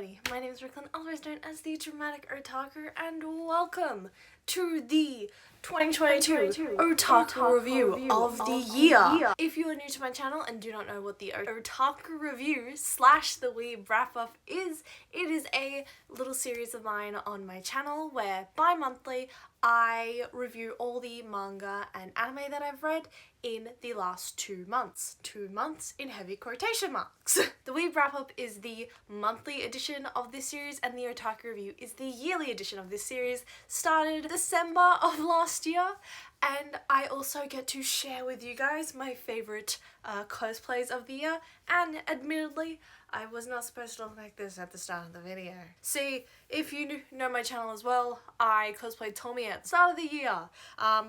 everybody, my name is Brooklyn, otherwise known as the Dramatic Otaku, and welcome to the 2022 Otaku review of the year. If you are new to my channel and do not know what the Otaku review / the weeb wrap up is, it is a little series of mine on my channel where bi-monthly I review all the manga and anime that I've read in the last 2 months. 2 months in heavy quotation marks. The weeb wrap up is the monthly edition of this series and the Otaku review is the yearly edition of this series. Started December of last year, and I also get to share with you guys my favourite cosplays of the year, and admittedly I was not supposed to look like this at the start of the video. See, if you know my channel as well, I cosplayed Tommy at the start of the year,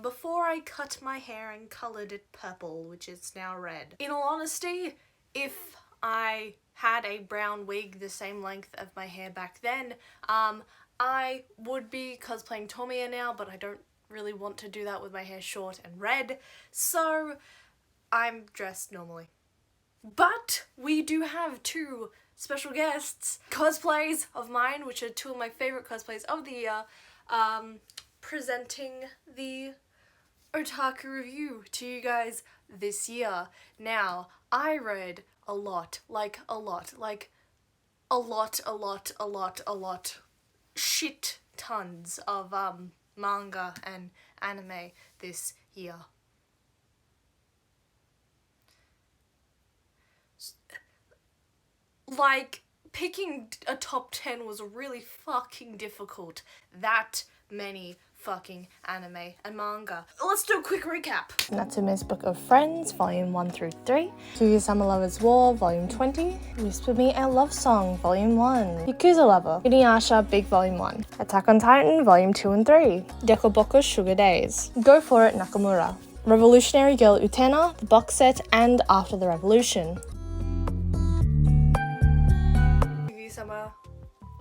before I cut my hair and coloured it purple, which is now red. In all honesty, if I had a brown wig the same length of my hair back then, I would be cosplaying Tomiya now, but I don't really want to do that with my hair short and red, so I'm dressed normally. But we do have 2 special guests, cosplays of mine, which are 2 of my favourite cosplays of the year, presenting the Otaku review to you guys this year. Now, I read a lot, shit tons of manga and anime this year. Like, picking a top 10 was really fucking difficult. That many fucking anime and manga. Let's do a quick recap. Natsume's Book of Friends, Volume 1 through 3. Kaguya-sama Lover's War, Volume 20. Whisper Me a Love Song, Volume 1. Yakuza Lover, Inuyasha, Big Volume 1. Attack on Titan, Volume 2 and 3. Dekoboko Sugar Days. Go For It Nakamura. Revolutionary Girl Utena, the box set, and After the Revolution. Kaguya-sama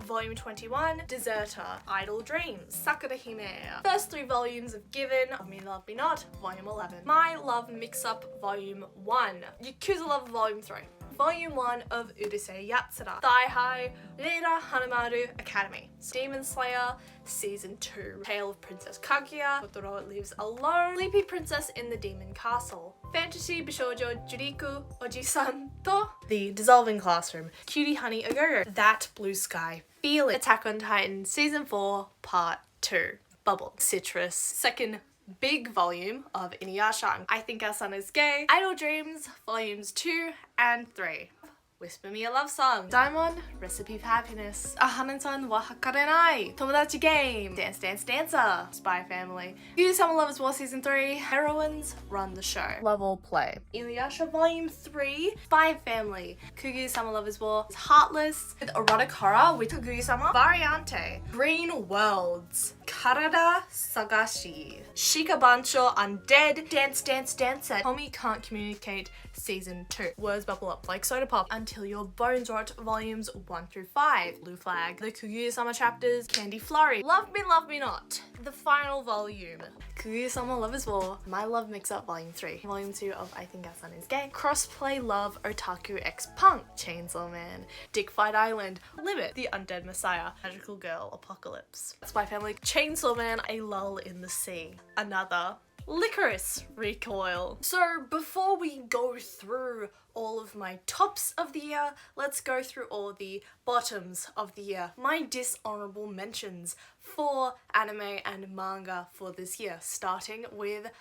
Volume 21, Deserter, Idle Dreams, Sakura Hime, first 3 volumes of Given, Love Me Love Me Not, Volume 11, My Love Mix-Up, Volume 1, Yakuza Love, Volume 3, Volume 1 of Urusei Yatsura, Thigh High, Reira Hanamaru Academy, Demon Slayer, Season 2, Tale of Princess Kaguya, Totoro Lives Alone, Sleepy Princess in the Demon Castle, Fantasy Bishoujo Juriku Oji-san to The Dissolving Classroom, Cutie Honey Ogoro, That Blue Sky, Feel It, Attack on Titan, Season 4, Part 2, Bubble, Citrus, second big volume of Inuyasha, I Think Our Son Is Gay, Idle Dreams, Volumes 2 and 3. Whisper Me a Love Song, Daimon, Recipe for Happiness, Ahanan-san wa Hakarenai, Tomodachi Game, Dance Dance Dancer, Spy Family, Kaguya-sama Lover's War Season 3, Heroines Run the Show, Level Play, Inuyasha Volume 3, Spy Family, Kaguya-sama Lover's War, Heartless, with Erotic Horror with Kaguya-sama, Variante, Green Worlds, Karada Sagashi, Shikabancho Undead, Dance Dance Dancer, Tommy Can't Communicate Season 2, Words Bubble Up Like Soda Pop, Until Your Bones Rot Volumes 1 through 5, Blue Flag, The Kaguya-sama Chapters, Candy Flurry, Love Me Not, the final volume, Kaguya-sama Lover's War, My Love Mix-Up Volume 3, Volume 2 of I Think Our Son Is Gay, Crossplay Love Otaku X Punk, Chainsaw Man, Dick Fight Island, Limit, The Undead Messiah, Magical Girl Apocalypse, Spy Family, Chainsaw Man, A Lull in the Sea, Another, Licorice Recoil. So before we go through all of my tops of the year, let's go through all the bottoms of the year. My dishonorable mentions for anime and manga for this year, starting with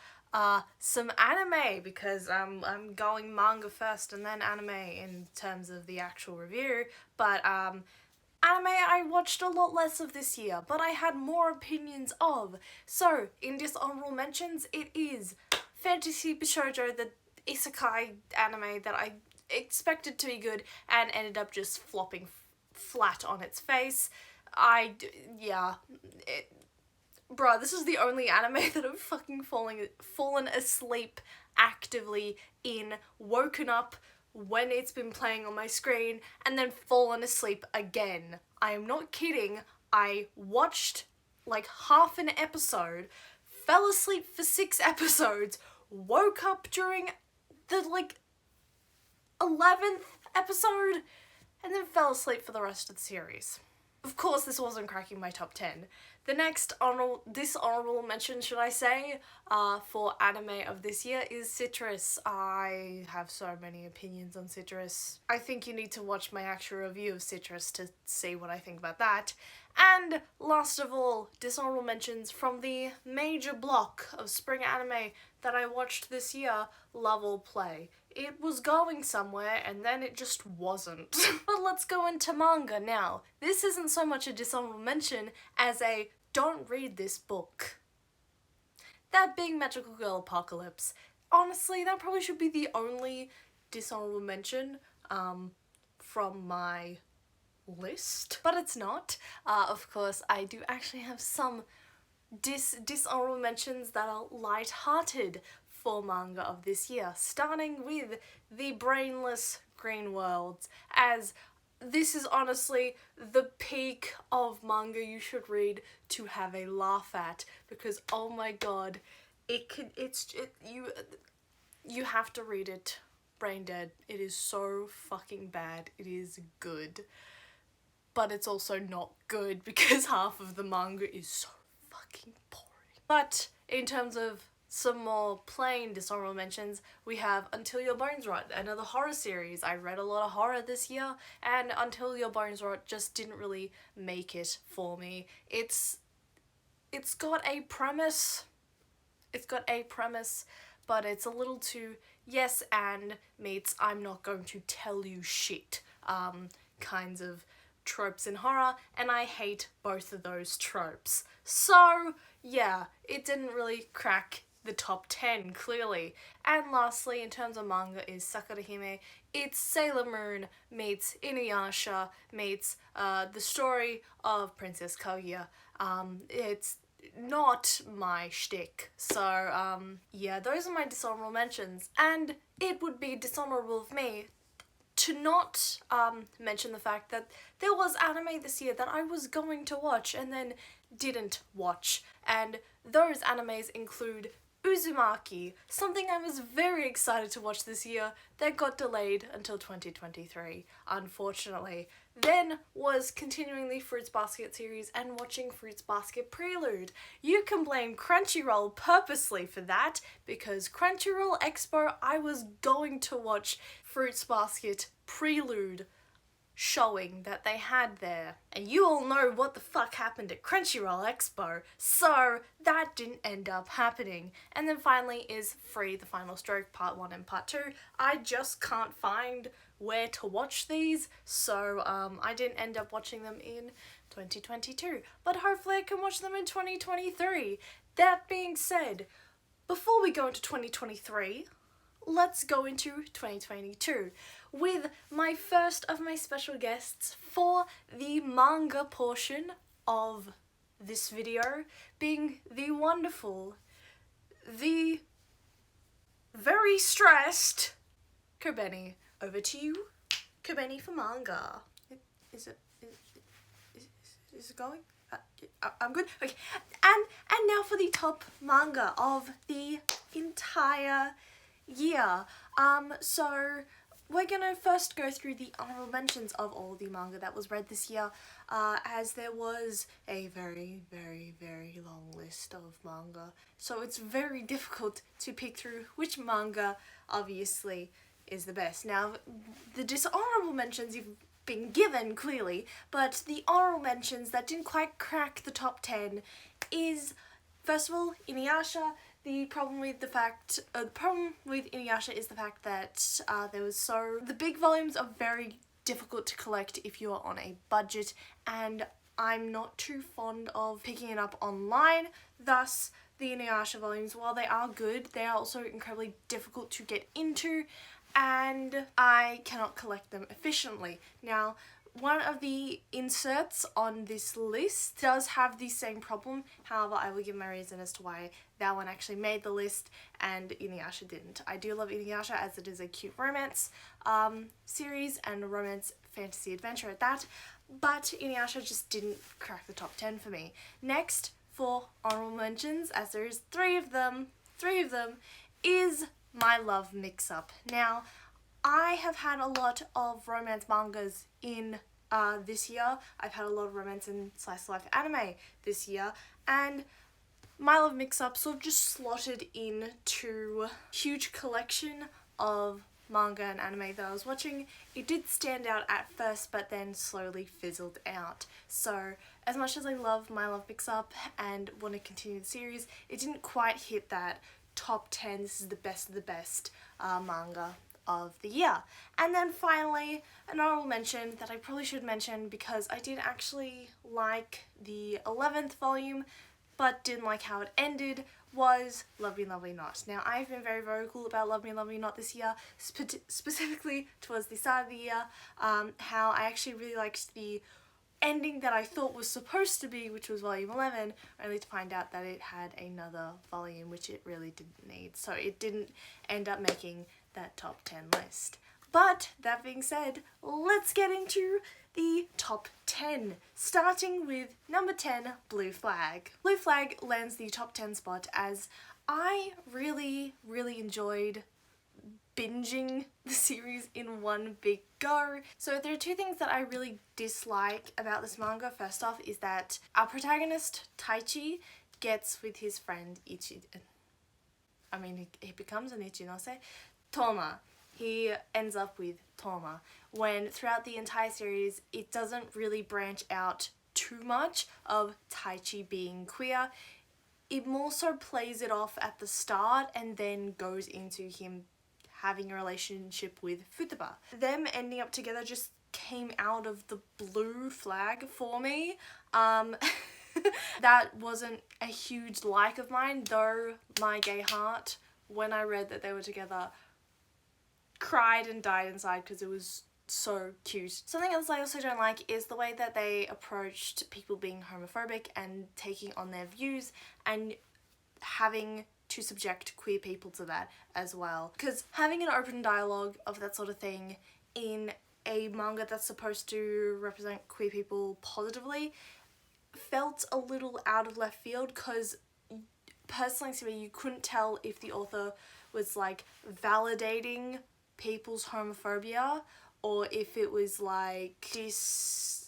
some anime, because I'm going manga first and then anime in terms of the actual review, but anime I watched a lot less of this year, but I had more opinions of. So, in dishonorable mentions, it is Fantasy Bishoujo, the isekai anime that I expected to be good and ended up just flopping flat on its face. Bruh, this is the only anime that I've fucking fallen asleep actively in, woken up when it's been playing on my screen, and then fallen asleep again. I am not kidding. I watched like half an episode, fell asleep for 6 episodes, woke up during the 11th episode, and then fell asleep for the rest of the series. Of course, this wasn't cracking my top 10. The next dishonorable mention, should I say, for anime of this year is Citrus. I have so many opinions on Citrus. I think you need to watch my actual review of Citrus to see what I think about that. And last of all, dishonorable mentions from the major block of spring anime that I watched this year, Love or Play. It was going somewhere and then it just wasn't. But let's go into manga now. This isn't so much a dishonorable mention as a don't read this book. That being Magical Girl Apocalypse. Honestly, that probably should be the only dishonorable mention from my list, but it's not. Of course, I do actually have some dishonorable mentions that are light-hearted for manga of this year, starting with the brainless Green Worlds, as this is honestly the peak of manga you should read to have a laugh at, because oh my god, you have to read it brain dead. It is so fucking bad. It is good, but it's also not good because half of the manga is so fucking boring. But in terms of some more plain dishonorable mentions, we have Until Your Bones Rot, another horror series. I read a lot of horror this year, and Until Your Bones Rot just didn't really make it for me. It's got a premise, but it's a little too yes and meets I'm not going to tell you shit kinds of tropes in horror, and I hate both of those tropes. So yeah, it didn't really crack the top 10 clearly. And lastly, in terms of manga, is Sakura Hime. It's Sailor Moon meets Inuyasha meets the story of Princess Kaguya. It's not my shtick. So yeah, those are my dishonorable mentions, and it would be dishonorable of me to not mention the fact that there was anime this year that I was going to watch and then didn't watch, and those animes include Uzumaki, something I was very excited to watch this year that got delayed until 2023, unfortunately. Then was continuing the Fruits Basket series and watching Fruits Basket Prelude. You can blame Crunchyroll purposely for that, because Crunchyroll Expo I was going to watch Fruits Basket Prelude showing that they had there. And you all know what the fuck happened at Crunchyroll Expo, so that didn't end up happening. And then finally is Free the Final Stroke Part 1 and Part 2. I just can't find where to watch these, so I didn't end up watching them in 2022. But hopefully I can watch them in 2023. That being said, before we go into 2023, let's go into 2022 with my first of my special guests for the manga portion of this video, being the wonderful, the very stressed Kobeni. Over to you, Kobeni, for manga. Is it going? I'm good. Okay, and now for the top manga of the entire year. So we're gonna first go through the honorable mentions of all the manga that was read this year, as there was a very, very, very long list of manga, so it's very difficult to pick through which manga obviously is the best. Now, the dishonorable mentions you've been given clearly, but the honorable mentions that didn't quite crack the top 10 is, first of all, Inuyasha. The problem with Inuyasha is the fact that the big volumes are very difficult to collect if you are on a budget, and I'm not too fond of picking it up online. Thus, the Inuyasha volumes, while they are good, they are also incredibly difficult to get into, and I cannot collect them efficiently. Now, one of the inserts on this list does have the same problem, however I will give my reason as to why that one actually made the list and Inuyasha didn't. I do love Inuyasha as it is a cute romance series and a romance fantasy adventure at that, but Inuyasha just didn't crack the top 10 for me. Next, for honorable mentions, as there is three of them, is My Love Mix-Up. Now, I have had a lot of romance mangas in this year. I've had a lot of romance and slice of life anime this year, and My Love Mix-Up sort of just slotted into huge collection of manga and anime that I was watching. It did stand out at first, but then slowly fizzled out. So as much as I love My Love Mix-Up and want to continue the series, it didn't quite hit that top 10, this is the best of the best manga of the year. And then finally, an honorable mention that I probably should mention because I did actually like the 11th volume, but didn't like how it ended, was Love Me Love Me Not. Now, I've been very vocal about Love Me Love Me Not this year, specifically towards the start of the year, how I actually really liked the ending that I thought was supposed to be, which was volume 11, only to find out that it had another volume, which it really didn't need. So it didn't end up making that top 10 list. But that being said, let's get into the top 10, starting with number 10, Blue Flag. Blue Flag lands the top 10 spot as I really enjoyed binging the series in one big go. So there are two things that I really dislike about this manga. First off is that our protagonist, Taichi, gets with his friend he becomes an Ichinose, Toma. He ends up with Toma, when throughout the entire series it doesn't really branch out too much of Taichi being queer. It more so plays it off at the start and then goes into him having a relationship with Futaba. Them ending up together just came out of the blue flag for me. That wasn't a huge like of mine, though my gay heart, when I read that they were together, cried and died inside because it was so cute. Something else I also don't like is the way that they approached people being homophobic and taking on their views and having to subject queer people to that as well. Because having an open dialogue of that sort of thing in a manga that's supposed to represent queer people positively felt a little out of left field, because personally to me you couldn't tell if the author was like validating people's homophobia or if it was like discerning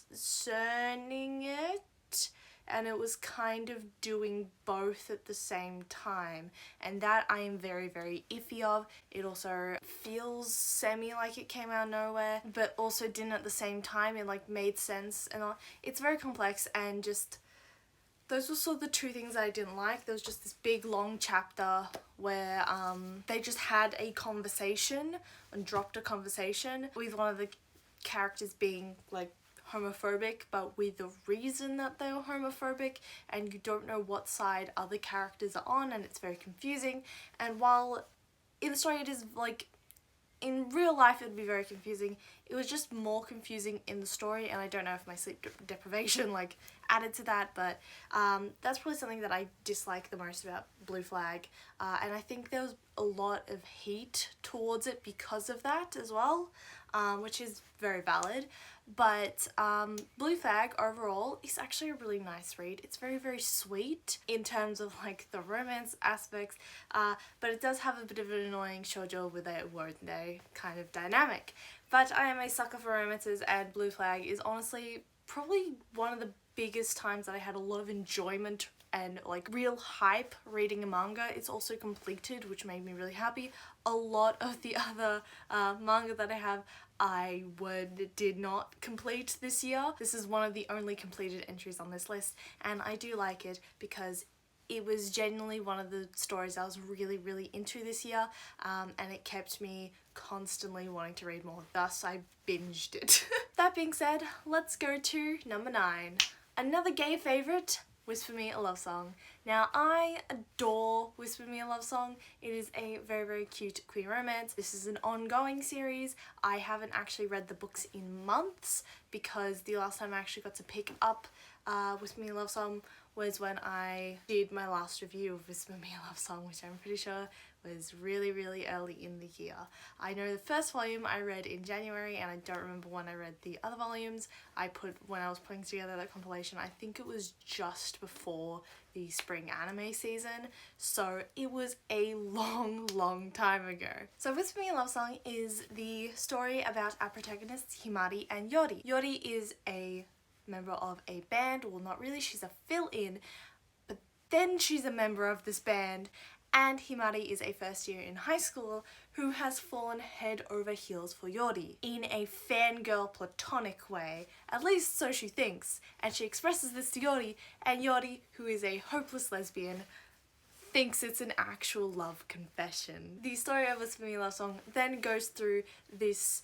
it, and it was kind of doing both at the same time, and that I am very iffy of. It also feels semi like it came out of nowhere, but also didn't at the same time. It like made sense and all. It's very complex, and just those were sort of the two things that I didn't like. There was just this big long chapter where they just had a conversation and dropped a conversation with one of the characters being like homophobic, but with the reason that they were homophobic, and you don't know what side other characters are on, and it's very confusing. And while in the story it is like, in real life it would be very confusing, it was just more confusing in the story, and I don't know if my sleep deprivation like added to that, but that's probably something that I dislike the most about Blue Flag, and I think there was a lot of hate towards it because of that as well, which is very valid. But Blue Flag overall is actually a really nice read. It's very sweet in terms of like the romance aspects, but it does have a bit of an annoying shoujo with a wordday kind of dynamic. But I am a sucker for romances, and Blue Flag is honestly probably one of the biggest times that I had a lot of enjoyment and like real hype reading a manga. It's also completed, which made me really happy. A lot of the other manga that I have did not complete this year. This is one of the only completed entries on this list, and I do like it because it was genuinely one of the stories I was really into this year, and it kept me constantly wanting to read more, thus I binged it. That being said, let's go to number 9. Another gay favourite, Whisper Me a Love Song. Now, I adore Whisper Me a Love Song. It is a very cute queer romance. This is an ongoing series. I haven't actually read the books in months because the last time I actually got to pick up Whisper Me a Love Song was when I did my last review of Whisper Me a Love Song, which I'm pretty sure was really, really early in the year. I know the first volume I read in January, and I don't remember when I read the other volumes. When I was putting together that compilation, I think it was just before the spring anime season, so it was a long time ago. So Whisper Me a Love Song is the story about our protagonists Himari and Yori. Yori is a member of a band, well not really, she's a fill-in, but then she's a member of this band, and Himari is a first year in high school who has fallen head over heels for Yori in a fangirl platonic way, at least so she thinks, and she expresses this to Yori, and Yori, who is a hopeless lesbian, thinks it's an actual love confession. The story of Whisper Me a Love Song then goes through this,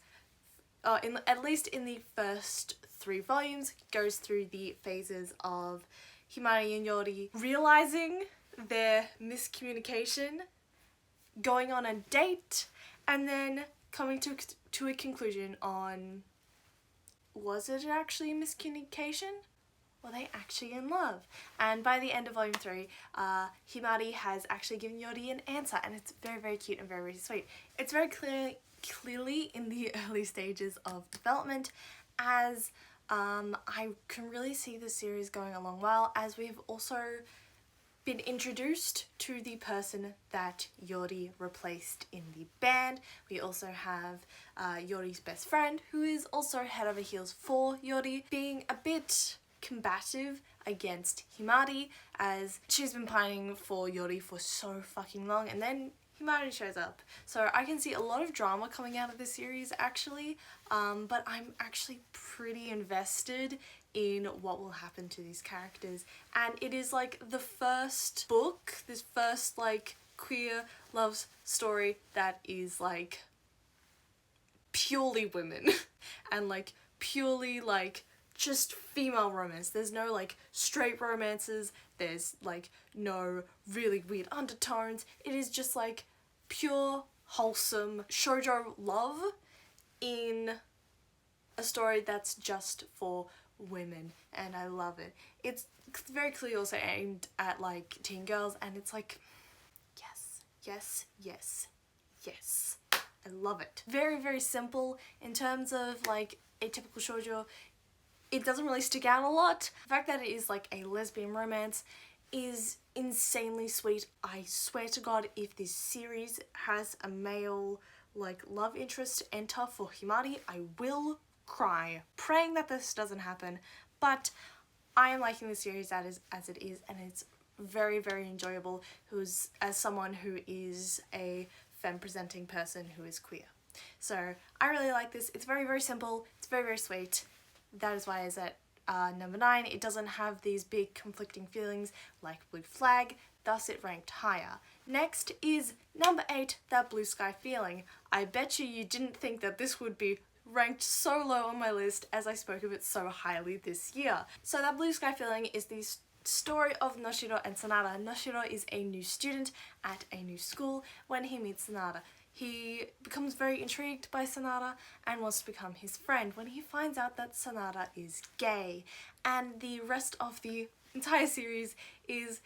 at least in the first 3 volumes, goes through the phases of Himari and Yori realizing their miscommunication, going on a date, and then coming to a conclusion on, was it actually a miscommunication? Were they actually in love? And by the end of volume 3, Himari has actually given Yori an answer, and it's very cute and very sweet. It's very clearly in the early stages of development, as I can really see the series going along well, as we've also been introduced to the person that Yori replaced in the band. We also have Yori's best friend, who is also head over heels for Yori, being a bit combative against Himari, as she's been pining for Yori for so fucking long, and then Himari shows up. So I can see a lot of drama coming out of this series actually, but I'm actually pretty invested in what will happen to these characters, and it is like the first book, this first like queer love story that is like purely women and like purely like just female romance. There's no like straight romances, there's like no really weird undertones. It is just like pure wholesome shoujo love in a story that's just for women, and I love it. It's very clearly also aimed at like teen girls, and it's like yes, I love it. Very simple in terms of like a typical shoujo. It doesn't really stick out a lot. The fact that it is like a lesbian romance is insanely sweet. I swear to God, if this series has a male like love interest enter for Himari, I will cry, praying that this doesn't happen, but I am liking the series as it is, and it's very enjoyable as someone who is a femme presenting person who is queer. So I really like this. It's very simple, it's very sweet. That is why it's at number 9. It doesn't have these big conflicting feelings like Blue Flag, thus it ranked higher. Next is number 8, That Blue Sky Feeling. I bet you didn't think that this would be ranked so low on my list, as I spoke of it so highly this year. So That Blue Sky Feeling is the story of Noshiro and Sanada. Noshiro is a new student at a new school when he meets Sanada. He becomes very intrigued by Sanada and wants to become his friend when he finds out that Sanada is gay. And the rest of the entire series is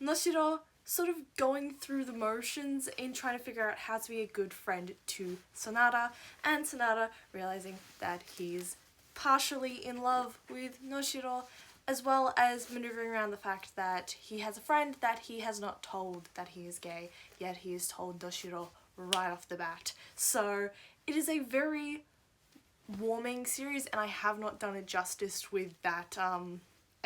Noshiro sort of going through the motions in trying to figure out how to be a good friend to Sanada, and Sanada realizing that he's partially in love with Noshiro, as well as maneuvering around the fact that he has a friend that he has not told that he is gay, yet he has told Noshiro right off the bat. So it is a very warming series, and I have not done it justice with that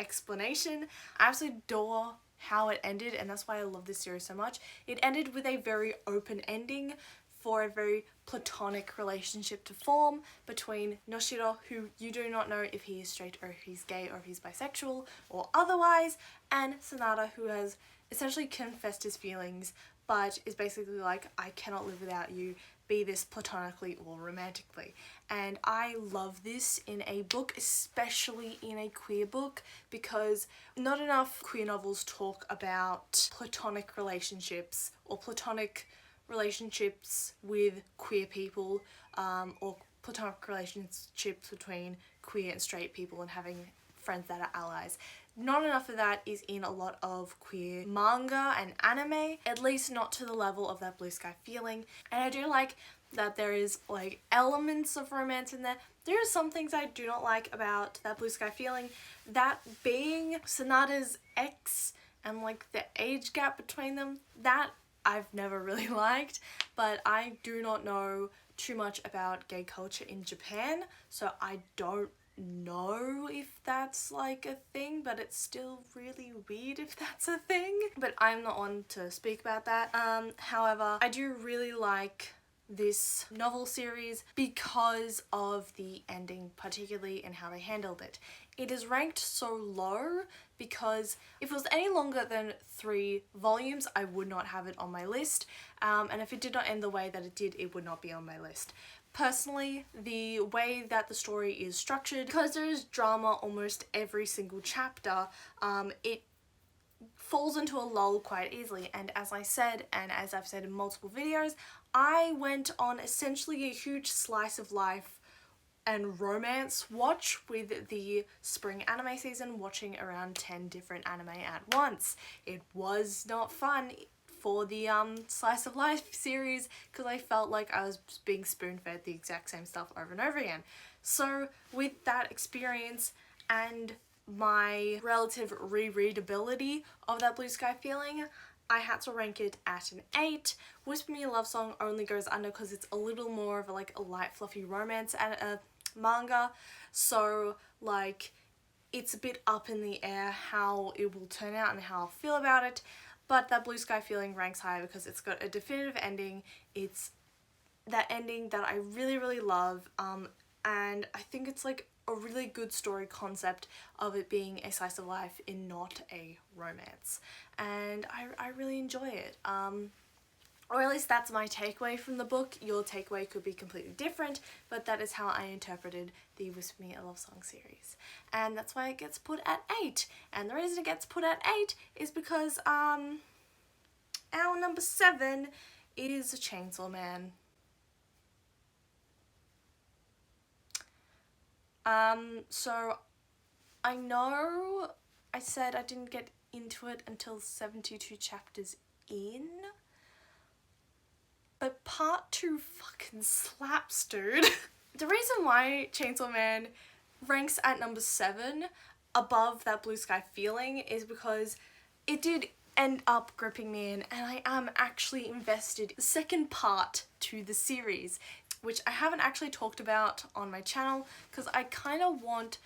explanation. I absolutely adore how it ended, and that's why I love this series so much. It ended with a very open ending for a very platonic relationship to form between Noshiro, who you do not know if he is straight or if he's gay or if he's bisexual or otherwise, and Sanada, who has essentially confessed his feelings but is basically like, I cannot live without you, be this platonically or romantically. And I love this in a book, especially in a queer book, because not enough queer novels talk about platonic relationships or platonic relationships with queer people, or platonic relationships between queer and straight people and having friends that are allies. Not enough of that is in a lot of queer manga and anime, at least not to the level of that blue sky feeling. And I do like that there is like elements of romance in there. There are some things I do not like about that blue sky feeling, that being Sonata's ex and like the age gap between them, that I've never really liked. But I do not know too much about gay culture in Japan, so I don't know if that's like a thing, but it's still really weird if that's a thing. But I'm not one to speak about that. However, I do really like this novel series because of the ending, particularly and how they handled it. It is ranked so low because if it was any longer than 3 volumes, I would not have it on my list. And if it did not end the way that it did, it would not be on my list. Personally, the way that the story is structured, because there is drama almost every single chapter, it falls into a lull quite easily. And as I said, and as I've said in multiple videos, I went on essentially a huge slice of life and romance watch with the spring anime season, watching around 10 different anime at once. It was not fun for the slice of life series because I felt like I was being spoon-fed the exact same stuff over and over again. So with that experience and my relative rereadability of that blue sky feeling, I had to rank it at an 8. Whisper Me a Love Song only goes under because it's a little more of a light fluffy romance and a manga, so like it's a bit up in the air how it will turn out and how I'll feel about it. But that blue sky feeling ranks higher because it's got a definitive ending. It's that ending that I really love, and I think it's like a really good story concept of it being a slice of life in not a romance, and I really enjoy it. Or at least that's my takeaway from the book. Your takeaway could be completely different, but that is how I interpreted the Whisper Me a Love Song series. And that's why it gets put at 8. And the reason it gets put at 8 is because our number 7 is Chainsaw Man. So I know I said I didn't get into it until 72 chapters in, but part 2 fucking slaps, dude. The reason why Chainsaw Man ranks at number 7 above that blue sky feeling is because it did end up gripping me in, and I am actually invested. The second part to the series, which I haven't actually talked about on my channel because I kind of want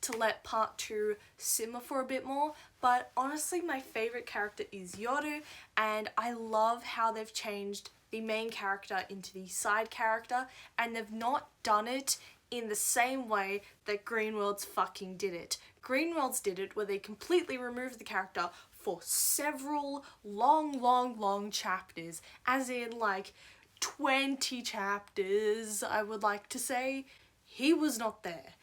to let part 2 simmer for a bit more, but honestly my favourite character is Yoru, and I love how they've changed the main character into the side character, and they've not done it in the same way that Greenworlds fucking did it. Greenworlds did it where they completely removed the character for several long chapters, as in like 20 chapters, I would like to say. He was not there.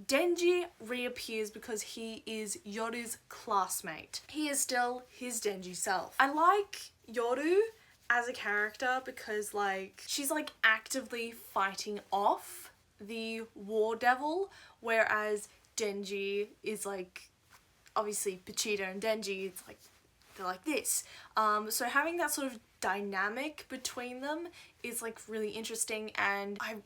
Denji reappears because he is Yoru's classmate. He is still his Denji self. I like Yoru as a character because like she's like actively fighting off the war devil, whereas Denji is like, obviously Pachita and Denji, it's like they're like this. So having that sort of dynamic between them is like really interesting, and I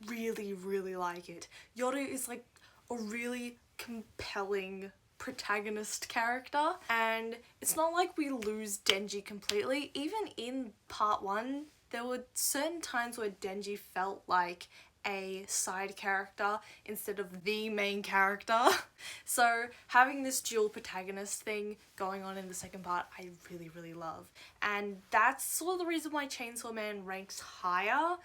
really like it. Yoru is like a really compelling protagonist character, and it's not like we lose Denji completely. Even in part 1 there were certain times where Denji felt like a side character instead of the main character. So having this dual protagonist thing going on in the second part I really love, and that's sort of the reason why Chainsaw Man ranks higher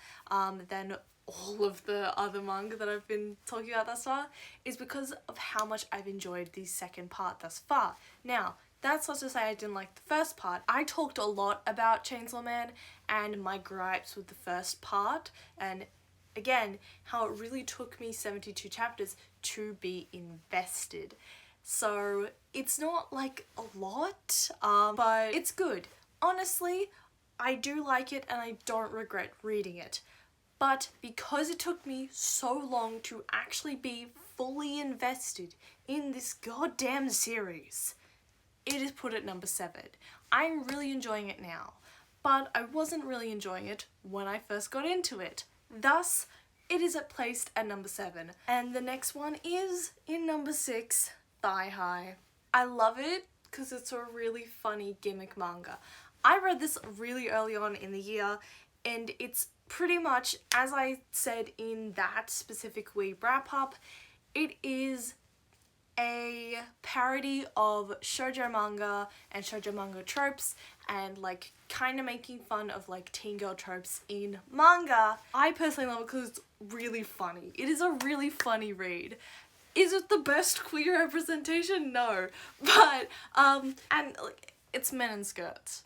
than all of the other manga that I've been talking about thus far, is because of how much I've enjoyed the second part thus far. Now, that's not to say I didn't like the first part. I talked a lot about Chainsaw Man and my gripes with the first part, and again, how it really took me 72 chapters to be invested. So it's not like a lot, but it's good. Honestly, I do like it and I don't regret reading it. But because it took me so long to actually be fully invested in this goddamn series, it is put at number 7. I'm really enjoying it now, but I wasn't really enjoying it when I first got into it. Thus, it is placed at number 7. And the next one is in number 6, Thigh High. I love it because it's a really funny gimmick manga. I read this really early on in the year, and it's pretty much, as I said in that specific weeb wrap-up, it is a parody of shoujo manga and shoujo manga tropes, and like kind of making fun of like teen girl tropes in manga. I personally love it because it's really funny. It is a really funny read. Is it the best queer representation? No. But, and like, it's men in skirts.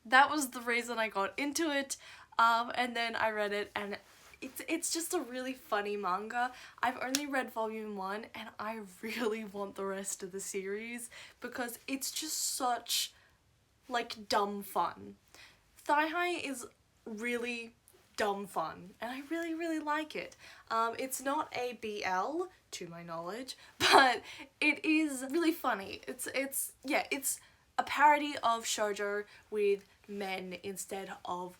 That was the reason I got into it, and then I read it, and it's just a really funny manga. I've only read volume 1, and I really want the rest of the series because it's just such like dumb fun. Thigh High is really dumb fun, and I really like it. It's not a BL to my knowledge, but it is really funny. It's a parody of shoujo with men instead of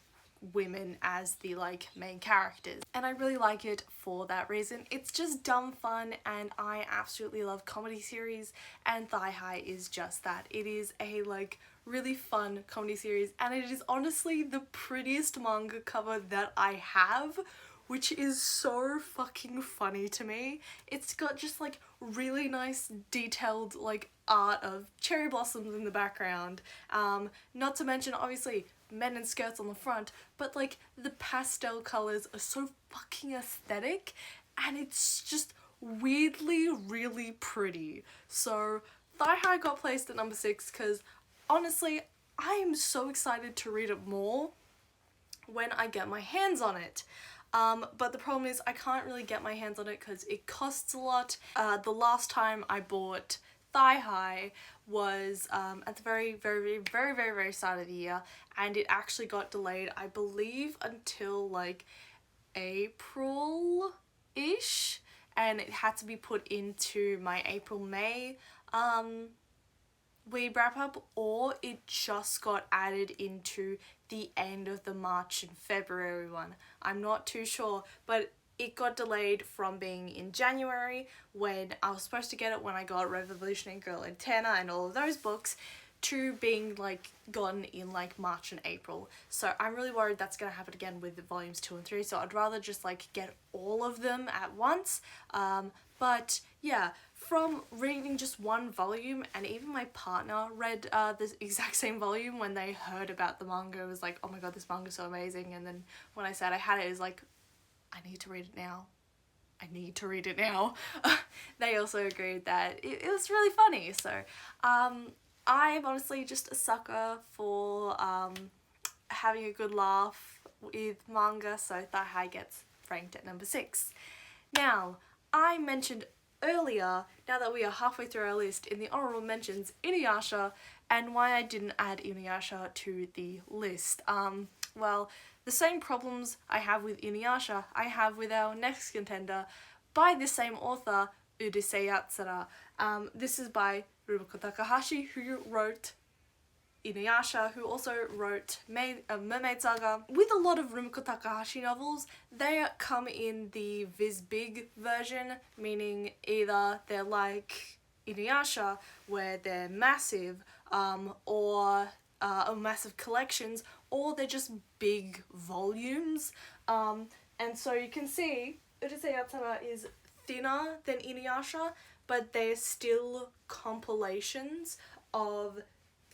women as the like main characters, and I really like it for that reason. It's just dumb fun, and I absolutely love comedy series, and Thigh High is just that. It is a like really fun comedy series, and it is honestly the prettiest manga cover that I have, which is so fucking funny to me. It's got just like really nice detailed like art of cherry blossoms in the background, not to mention obviously men in skirts on the front, but like the pastel colors are so fucking aesthetic, and it's just weirdly really pretty. So Thigh High got placed at number 6 because honestly I am so excited to read it more when I get my hands on it. But the problem is I can't really get my hands on it because it costs a lot. The last time I bought Thigh High was at the very start of the year, and it actually got delayed, I believe, until like April-ish, and it had to be put into my April-May weeb wrap-up, or it just got added into the end of the March and February one. I'm not too sure, but it got delayed from being in January when I was supposed to get it when I got Revolutionary Girl Antenna and all of those books, to being like gone in like March and April. So I'm really worried that's gonna happen again with the volumes 2 and 3, so I'd rather just like get all of them at once. But yeah, from reading just one volume, and even my partner read the exact same volume when they heard about the manga. It was like, oh my god, this manga's so amazing. And then when I said I had it, it was like, I need to read it now. I need to read it now. They also agreed that it was really funny. So I'm honestly just a sucker for having a good laugh with manga, so Thigh High gets ranked at number 6. Now, I mentioned earlier, now that we are halfway through our list, in the honorable mentions, Inuyasha, and why I didn't add Inuyasha to the list. Well, the same problems I have with Inuyasha, I have with our next contender by the same author, Urusei Yatsura. This is by Rumiko Takahashi, who wrote Inuyasha, who also wrote Mermaid Saga. With a lot of Rumiko Takahashi novels, they come in the Viz Big version, meaning either they're like Inuyasha, where they're massive, or massive collections, or they're just big volumes. And so you can see Urusei Yatsura is thinner than Inuyasha, but they're still compilations of,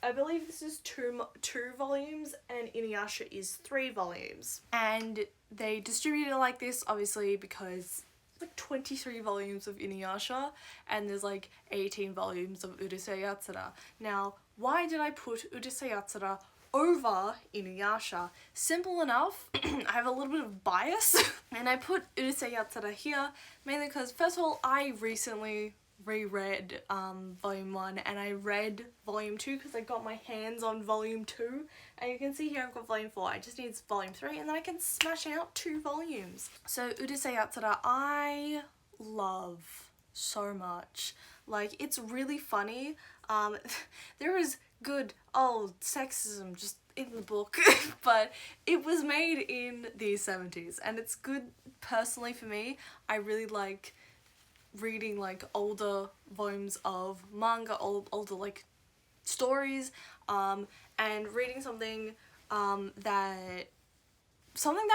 I believe this is two volumes, and Inuyasha is 3 volumes. And they distribute it like this, obviously, because like 23 volumes of Inuyasha, and there's like 18 volumes of Urusei Yatsura. Now, why did I put Urusei Yatsura over Inuyasha? Simple enough. I have a little bit of bias, and I put Urusei Yatsura here mainly because, first of all, I recently reread volume 1, and I read volume 2 because I got my hands on volume 2, and you can see here I've got volume 4. I just need volume 3, and then I can smash out 2 volumes. So Urusei Yatsura, I love so much. Like, it's really funny. There is good old sexism just in the book, but it was made in the 70s, and it's good personally for me. I really like reading like older volumes of manga, older like stories, and reading something that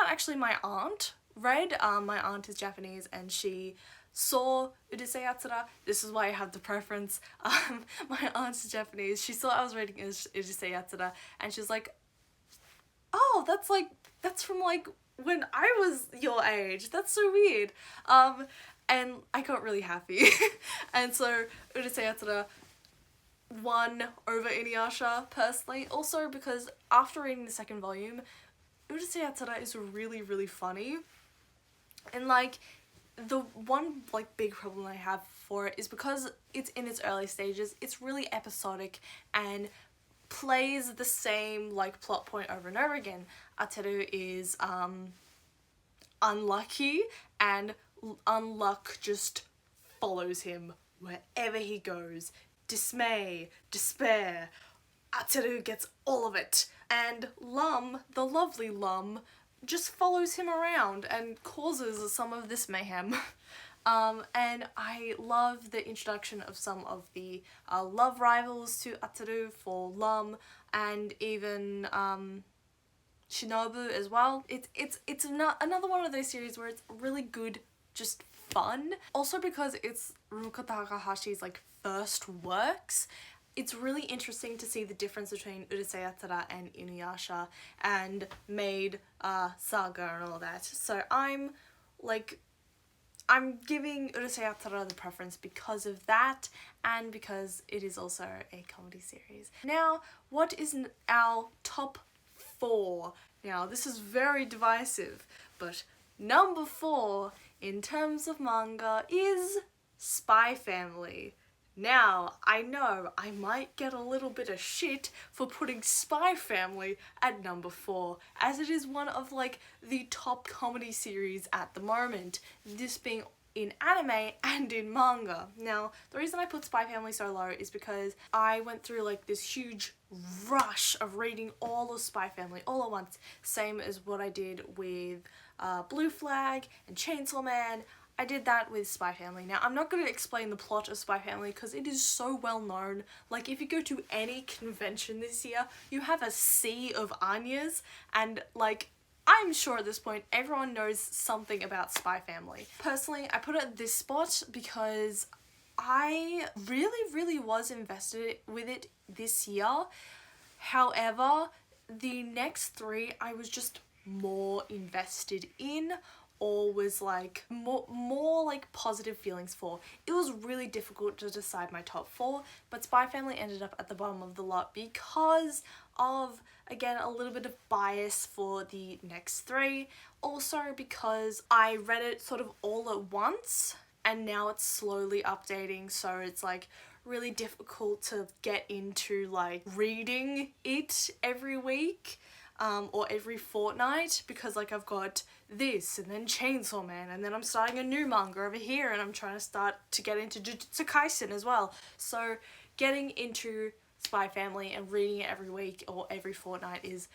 actually my aunt read. My aunt is Japanese, and she saw Urusei Yatsura. This is why I have the preference. My aunt is Japanese. She saw I was reading Urusei Yatsura, and she was like, oh, that's from like when I was your age. That's so weird. And I got really happy. And so Urusei Yatsura won over Inuyasha personally. Also because after reading the second volume, Urusei Yatsura is really, really funny. And like, the one like big problem I have for it is because it's in its early stages, it's really episodic and plays the same like plot point over and over again. Ateru is unlucky, and unluck just follows him wherever he goes. Dismay, despair, Ateru gets all of it. And Lum, the lovely Lum, just follows him around and causes some of this mayhem. And I love the introduction of some of the love rivals to Ateru for Lum, and even Shinobu as well. It's another one of those series where it's really good, just fun. Also because it's Rumiko Takahashi's like first works, it's really interesting to see the difference between Urusei Yatsura and Inuyasha and Maid Saga and all that. So I'm giving Urusei Yatsura the preference because of that, and because it is also a comedy series. Now, what is our top 4? Now, this is very divisive, but number 4 in terms of manga is Spy Family. Now, I know I might get a little bit of shit for putting Spy Family at number 4, as it is one of like the top comedy series at the moment, this being in anime and in manga. Now, the reason I put Spy Family so low is because I went through like this huge rush of reading all of Spy Family all at once, same as what I did with Blue Flag and Chainsaw Man. I did that with Spy Family. Now, I'm not going to explain the plot of Spy Family because it is so well known. Like, if you go to any convention this year, you have a sea of Anyas, and like, I'm sure at this point everyone knows something about Spy Family. Personally, I put it at this spot because I really, really was invested with it this year. However, the next 3 I was just more invested in, or was like more like positive feelings for. It was really difficult to decide my top 4, but Spy Family ended up at the bottom of the lot because of, again, a little bit of bias for the next 3. Also because I read it sort of all at once, and now it's slowly updating, so it's like really difficult to get into like reading it every week. Or every fortnight, because like I've got this and then Chainsaw Man, and then I'm starting a new manga over here, and I'm trying to start to get into Jujutsu Kaisen as well. So getting into Spy Family and reading it every week or every fortnight is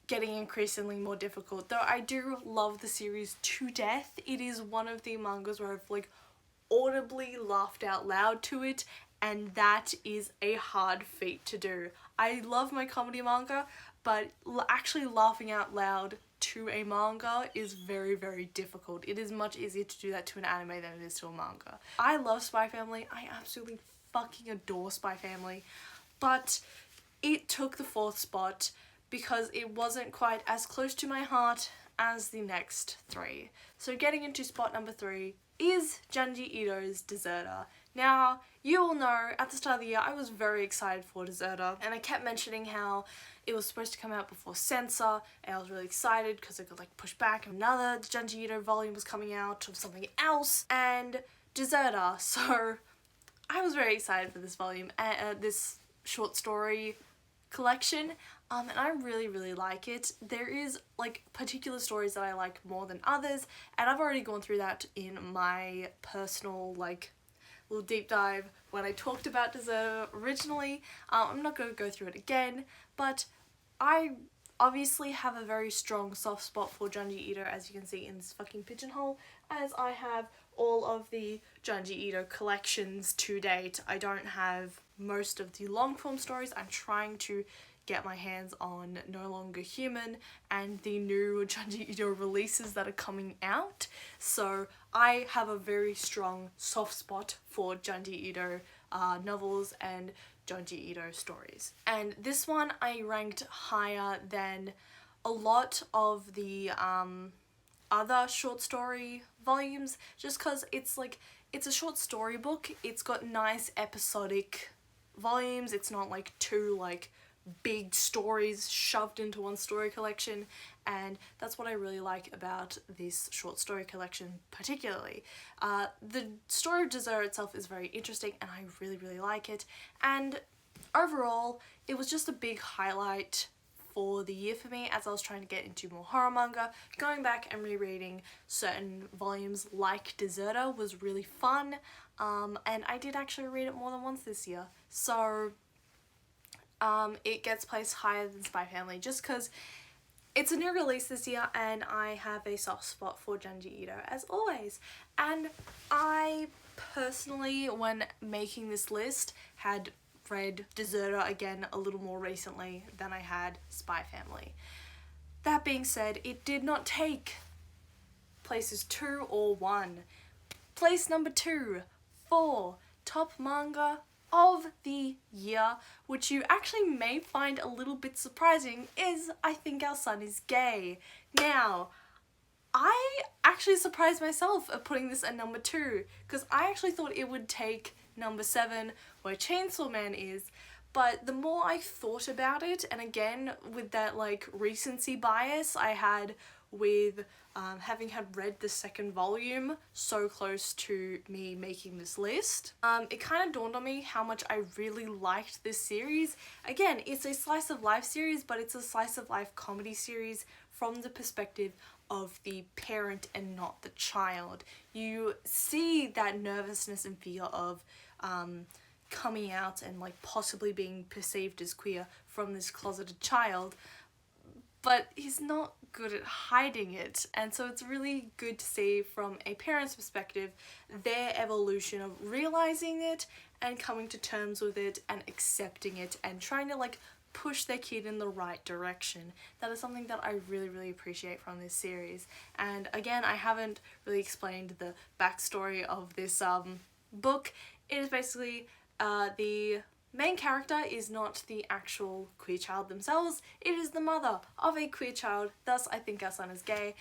getting increasingly more difficult. Though I do love the series to death, it is one of the mangas where I've like audibly laughed out loud to it, and that is a hard feat to do. I love my comedy manga, but actually laughing out loud to a manga is very, very difficult. It is much easier to do that to an anime than it is to a manga. I love Spy Family. I absolutely fucking adore Spy Family. But it took the 4th spot because it wasn't quite as close to my heart as the next 3. So getting into spot number 3 is Junji Ito's Deserter. Now, you all know, at the start of the year, I was very excited for Deserter, and I kept mentioning how it was supposed to come out before Censor, and I was really excited because it got like pushed back. Another Junji Ito volume was coming out of something else, and Deserter. So I was very excited for this volume, this short story collection. and I really like it. There is like particular stories that I like more than others, and I've already gone through that in my personal like little deep dive when I talked about Deserter originally. I'm not going to go through it again, but I obviously have a very strong soft spot for Junji Ito, as you can see in this fucking pigeonhole, as I have all of the Junji Ito collections to date. I don't have most of the long form stories. I'm trying to get my hands on No Longer Human and the new Junji Ito releases that are coming out. So I have a very strong soft spot for Junji Ito novels and Junji Ito stories. And this one I ranked higher than a lot of the other short story volumes, just because it's like, it's a short story book. It's got nice episodic volumes. It's not like two like big stories shoved into one story collection, and that's what I really like about this short story collection particularly. The story of Deserter itself is very interesting and I really like it, and overall it was just a big highlight for the year for me as I was trying to get into more horror manga. Going back and rereading certain volumes like Deserter was really fun, and I did actually read it more than once this year, so it gets placed higher than Spy Family just because it's a new release this year and I have a soft spot for Junji Ito as always. And I personally, when making this list, had read Deserter again a little more recently than I had Spy Family. That being said, it did not take places 2 or 1. Place number 2 for top manga of the year, which you actually may find a little bit surprising, is I Think Our Son is Gay. Now, I actually surprised myself at putting this at number 2, because I actually thought it would take number 7, where Chainsaw Man is, but the more I thought about it, and again, with that like recency bias I had with having had read the second volume so close to me making this list, it kind of dawned on me how much I really liked this series. Again, it's a slice of life series, but it's a slice of life comedy series from the perspective of the parent and not the child. You see that nervousness and fear of coming out and like possibly being perceived as queer from this closeted child, but he's not good at hiding it, and so it's really good to see from a parent's perspective their evolution of realizing it and coming to terms with it and accepting it and trying to like push their kid in the right direction. That is something that I really appreciate from this series. And again, I haven't really explained the backstory of this book. It is basically the main character is not the actual queer child themselves, it is the mother of a queer child, thus I Think Our Son is Gay.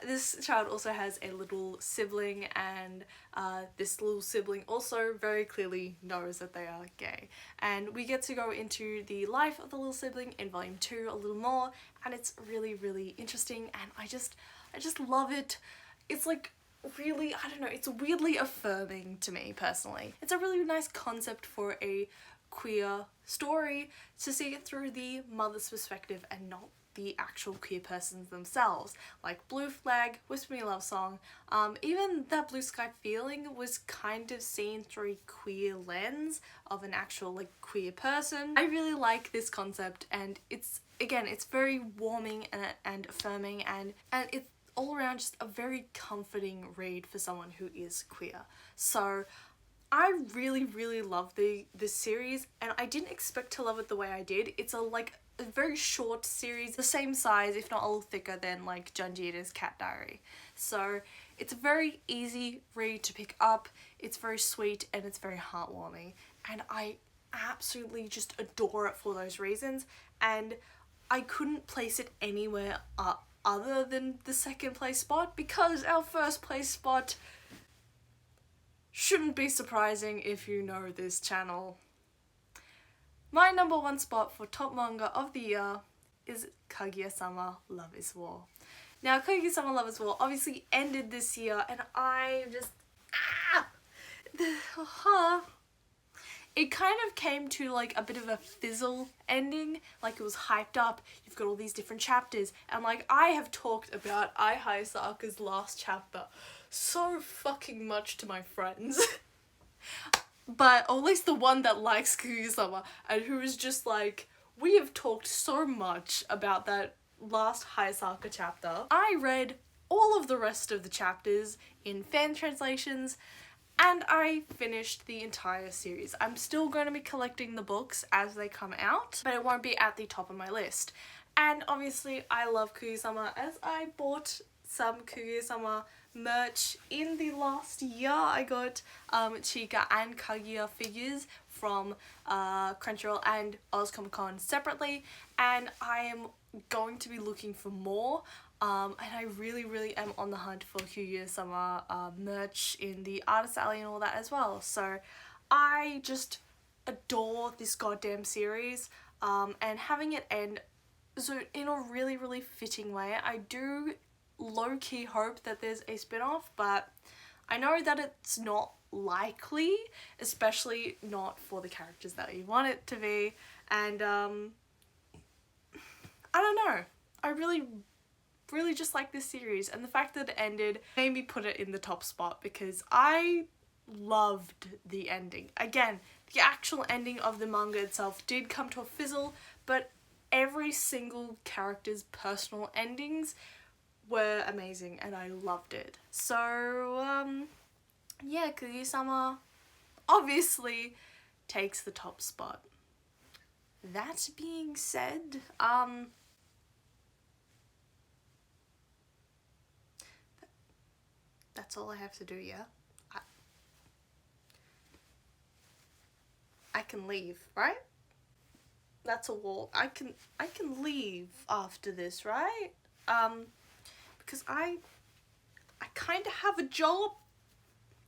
This child also has a little sibling, and this little sibling also very clearly knows that they are gay. And we get to go into the life of the little sibling in volume 2 a little more, and it's really interesting, and I just love it. It's like really, I don't know, it's weirdly affirming to me personally. It's a really nice concept for a queer story to see it through the mother's perspective and not the actual queer persons themselves. Like Blue Flag, Whisper Me a Love Song, even that Blue Sky Feeling was kind of seen through a queer lens of an actual like queer person. I really like this concept, and it's, again, it's very warming and affirming, and it's all around just a very comforting read for someone who is queer. So I really love this series, and I didn't expect to love it the way I did. It's a very short series, the same size, if not a little thicker than like Junji Ito's Cat Diary. So it's a very easy read to pick up, it's very sweet, and it's very heartwarming. And I absolutely just adore it for those reasons, and I couldn't place it anywhere other than the second place spot, because our first place spot shouldn't be surprising if you know this channel. My number 1 spot for top manga of the year is Kaguya-sama Love is War. Now, Kaguya-sama Love is War obviously ended this year, and I just it kind of came to like a bit of a fizzle ending. Like, it was hyped up, you've got all these different chapters, and like, I have talked about Ai Hayasaka's last chapter so fucking much to my friends. But, or at least the one that likes Kaguya-sama, and who is just like, we have talked so much about that last Hayasaka chapter. I read all of the rest of the chapters in fan translations, and I finished the entire series. I'm still going to be collecting the books as they come out, but it won't be at the top of my list. And obviously I love Kaguya-sama, as I bought some Kaguya-sama merch in the last year. I got Chika and Kaguya figures from Crunchyroll and Oz Comic Con separately, and I am going to be looking for more. And I really am on the hunt for Kaguya-sama merch in the Artist Alley and all that as well. So I just adore this goddamn series, and having it end so in a really fitting way. I do low-key hope that there's a spin-off, but I know that it's not likely, especially not for the characters that you want it to be, and I don't know, I really just like this series, and the fact that it ended made me put it in the top spot because I loved the ending. Again, the actual ending of the manga itself did come to a fizzle, but every single character's personal endings were amazing and I loved it. So yeah, Kaguya-sama obviously takes the top spot. That being said, that's all I have to do, yeah? I can leave, right? That's a wall. I can leave after this, right? Because I kind of have a job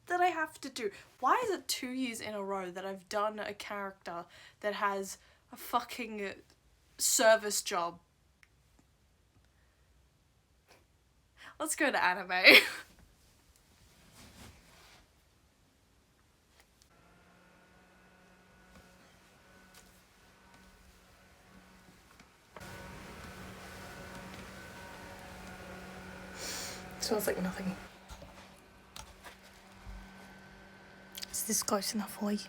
that I have to do. Why is it 2 years in a row that I've done a character that has a fucking service job? Let's go to anime. Smells like nothing. Is this close enough for you?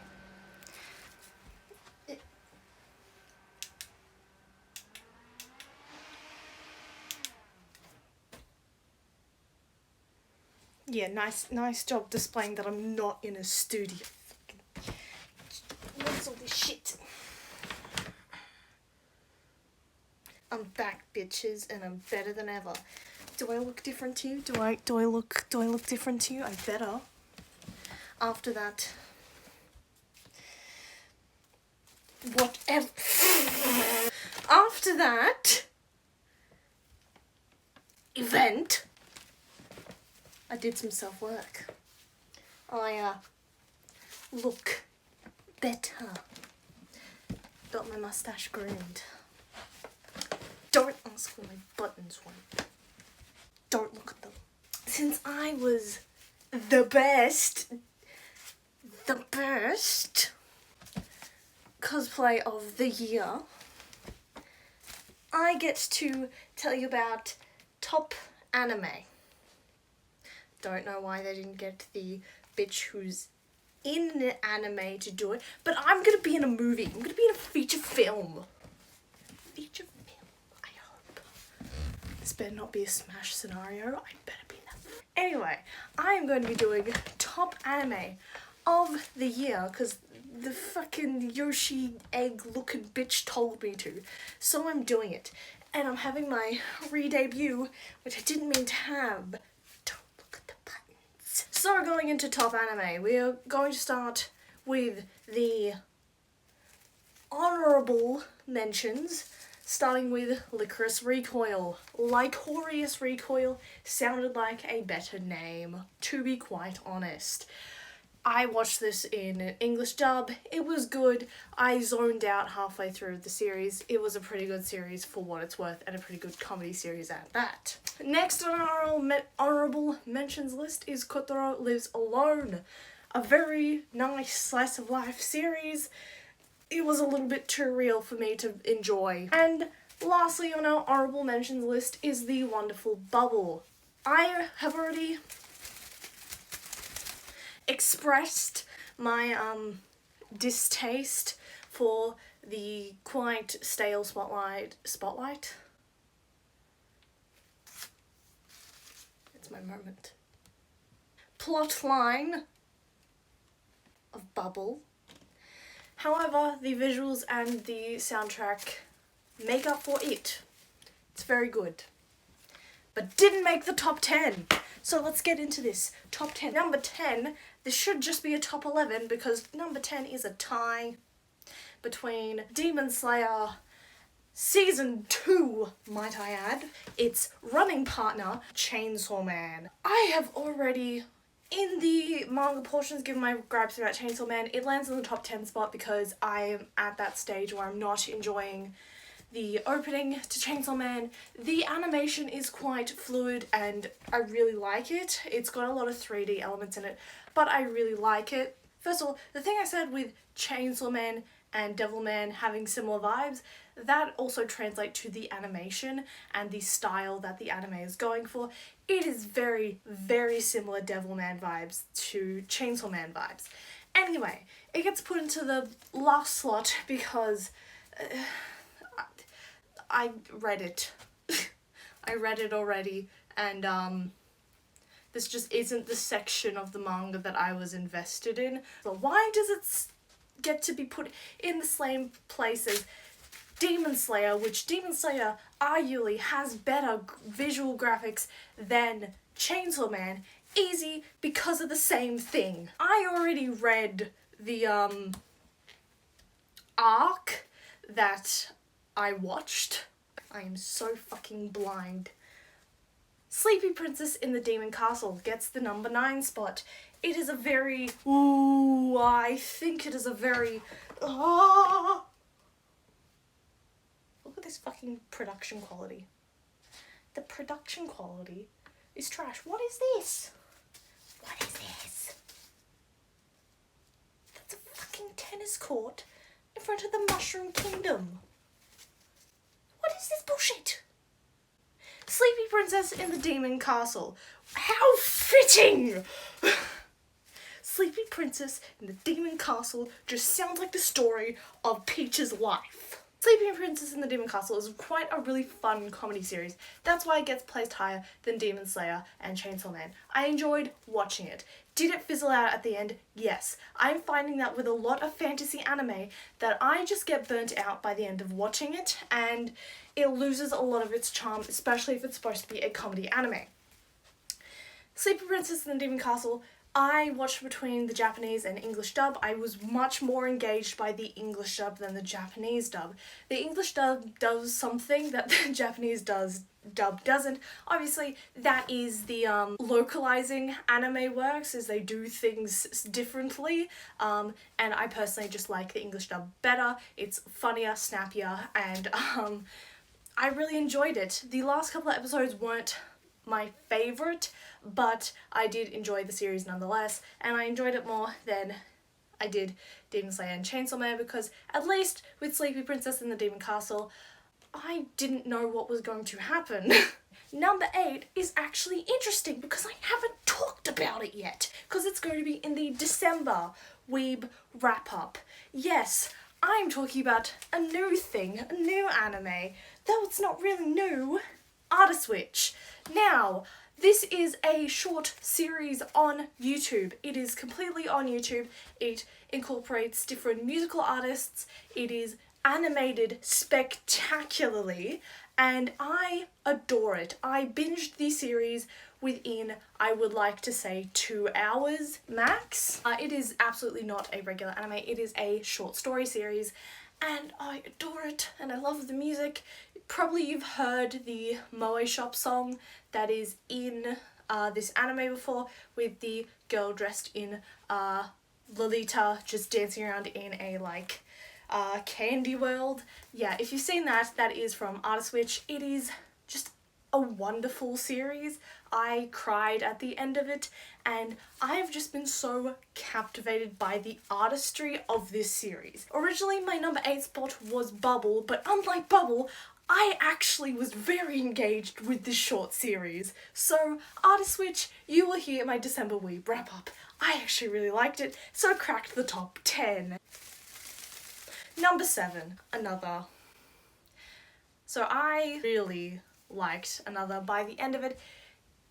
Yeah, nice job displaying that I'm not in a studio. What's all this shit? I'm back, bitches, and I'm better than ever. Do I look different to you? Do I look different to you? I better. After that, whatever. After that event, I did some self-work. I look better. Got my mustache groomed. Don't ask where my buttons went. Don't look at them. Since I was the best cosplay of the year, I get to tell you about top anime. Don't know why they didn't get the bitch who's in an anime to do it, but I'm gonna be in a movie. I'm gonna be in a feature film. Feature film, I hope. This better not be a smash scenario. I better be in that. Anyway, I am going to be doing top anime of the year because the fucking Yoshi egg looking bitch told me to. So I'm doing it. And I'm having my re-debut, which I didn't mean to have. Don't look at the buttons. So going into top anime, we are going to start with the honourable mentions, starting with Licorice Recoil. Lycorious Recoil sounded like a better name, to be quite honest. I watched this in an English dub. It was good. I zoned out halfway through the series. It was a pretty good series for what it's worth, and a pretty good comedy series at that. Next on our honourable mentions list is Kotaro Lives Alone. a very nice slice of life series, it was a little bit too real for me to enjoy. And lastly on our honorable mentions list is the wonderful Bubble. I have already expressed my distaste for the quite stale spotlight? It's my moment. Plot line of Bubble. However, the visuals and the soundtrack make up for it. It's very good. But didn't make the top 10. So let's get into this. Top 10. Number 10, this should just be a top 11 because number 10 is a tie between Demon Slayer Season 2, might I add. Its running partner, Chainsaw Man. I have already, in the manga portions, given my gripes about Chainsaw Man. It lands in the top 10 spot because I am at that stage where I'm not enjoying the opening to Chainsaw Man. The animation is quite fluid and I really like it. It's got a lot of 3D elements in it, but I really like it. First of all, the thing I said with Chainsaw Man and Devilman having similar vibes, that also translates to the animation and the style that the anime is going for. It is very, very similar Devilman vibes to Chainsaw Man vibes. Anyway, it gets put into the last slot because I read it. I read it already, and this just isn't the section of the manga that I was invested in. So why does it get to be put in the same place as Demon Slayer, which Demon Slayer arguably has better visual graphics than Chainsaw Man? Easy, because of the same thing. I already read the arc that I watched. I am so fucking blind. Sleepy Princess in the Demon Castle gets the number 9 spot. It is a very, I think it is a very, look at this fucking production quality. The production quality is trash. What is this? What is this? That's a fucking tennis court in front of the Mushroom Kingdom. What is this bullshit? Sleepy Princess in the Demon Castle. How fitting! Sleepy Princess in the Demon Castle just sounds like the story of Peach's life. Sleepy Princess in the Demon Castle is quite a really fun comedy series. That's why it gets placed higher than Demon Slayer and Chainsaw Man. I enjoyed watching it. Did it fizzle out at the end? Yes. I'm finding that with a lot of fantasy anime that I just get burnt out by the end of watching it and it loses a lot of its charm, especially if it's supposed to be a comedy anime. Sleepy Princess in the Demon Castle, I watched between the Japanese and English dub. I was much more engaged by the English dub than the Japanese dub. The English dub does something that the Japanese dub doesn't. Obviously, that is the localizing anime works, as they do things differently. And I personally just like the English dub better. It's funnier, snappier, and I really enjoyed it. The last couple of episodes weren't my favourite, but I did enjoy the series nonetheless, and I enjoyed it more than I did Demon Slayer and Chainsaw Man, because at least with Sleepy Princess in the Demon Castle, I didn't know what was going to happen. Number 8 is actually interesting because I haven't talked about it yet, because it's going to be in the December Weeb wrap-up. Yes, I'm talking about a new thing, a new anime, though it's not really new. Artist Witch. Now, this is a short series on YouTube. It is completely on YouTube. It incorporates different musical artists. It is animated spectacularly, and I adore it. I binged the series within, I would like to say, 2 hours max. It is absolutely not a regular anime. It is a short story series, and I adore it, and I love the music. Probably you've heard the Moe Shop song that is in this anime before, with the girl dressed in Lolita just dancing around in a candy world. Yeah, if you've seen that, that is from Artist Witch. It is just a wonderful series. I cried at the end of it, and I've just been so captivated by the artistry of this series. Originally, my number 8 spot was Bubble, but unlike Bubble, I actually was very engaged with this short series. So, Artist Switch, you will hear my December weeb wrap up. I actually really liked it, so it cracked the top 10. Number 7, Another. So I really liked Another. By the end of it,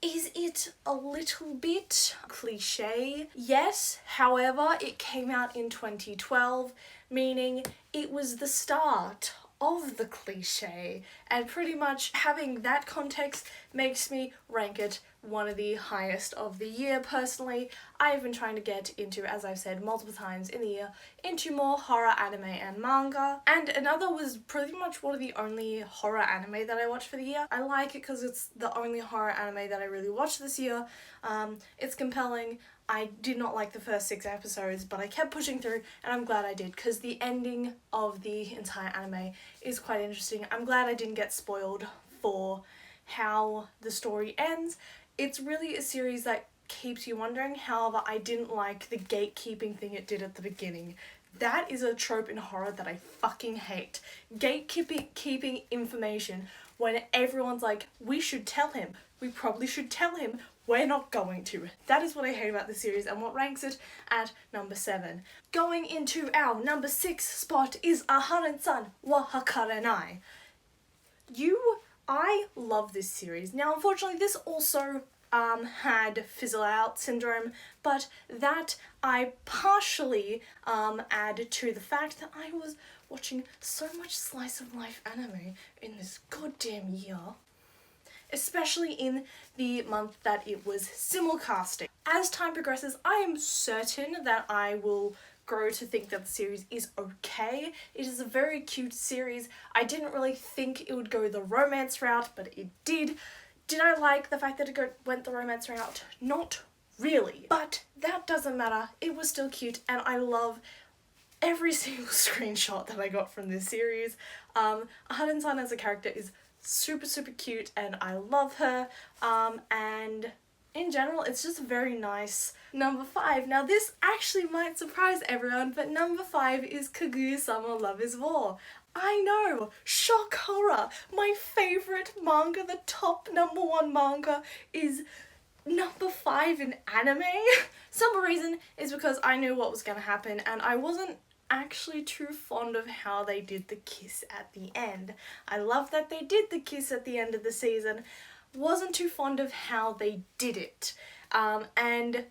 is it a little bit cliche? Yes, however, it came out in 2012, meaning it was the start of the cliche, and pretty much having that context makes me rank it one of the highest of the year. Personally, I've been trying to get into, as I've said multiple times in the year, into more horror anime and manga, and Another was pretty much one of the only horror anime that I watched for the year. I like it because it's the only horror anime that I really watched this year. It's compelling. I did not like the first 6 episodes, but I kept pushing through, and I'm glad I did, because the ending of the entire anime is quite interesting. I'm glad I didn't get spoiled for how the story ends. It's really a series that keeps you wondering. However, I didn't like the gatekeeping thing it did at the beginning. That is a trope in horror that I fucking hate. Gatekeeping information when everyone's like, we should tell him. We probably should tell him. We're not going to. That is what I hate about this series, and what ranks it at number 7. Going into our number 6 spot is Aharen-san wa Hakarenai. I love this series. Now, unfortunately, this also had fizzle out syndrome, but that I partially add to the fact that I was watching so much slice of life anime in this goddamn year, especially in the month that it was simulcasting. As time progresses, I am certain that I will grow to think that the series is okay. It is a very cute series. I didn't really think it would go the romance route, but it did. Did I like the fact that it went the romance route? Not really. But that doesn't matter. It was still cute, and I love every single screenshot that I got from this series. Aharen-san as a character is super cute, and I love her, and in general it's just very nice. Number 5, now this actually might surprise everyone, but number 5 is Kaguya-sama Love is War. I know, shock horror, my favourite manga, the top number 1 manga, is number 5 in anime. Some reason is because I knew what was going to happen, and I wasn't actually too fond of how they did the kiss at the end. I love that they did the kiss at the end of the season. Wasn't too fond of how they did it, and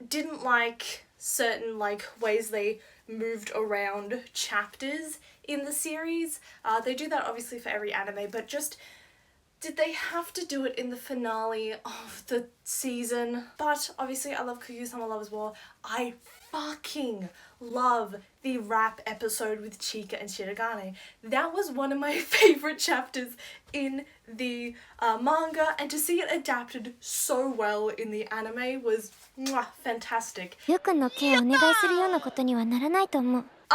didn't like certain ways they moved around chapters in the series. They do that obviously for every anime, but just did they have to do it in the finale of the season? But obviously I love Kaguya-sama Love is War. I fucking love the rap episode with Chika and Shirogane. That was one of my favourite chapters in the manga, and to see it adapted so well in the anime was fantastic.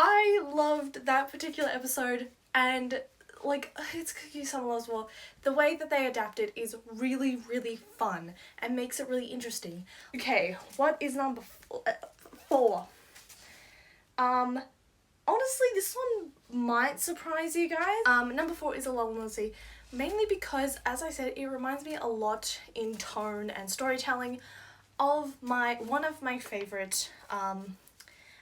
I loved that particular episode, and it's Kaguya-sama Love is War. The way that they adapt it is really fun and makes it really interesting. Okay, what is number 4? Honestly, this one might surprise you guys. Number 4 is A Lull in the Sea, mainly because, as I said, it reminds me a lot in tone and storytelling of one of my favourite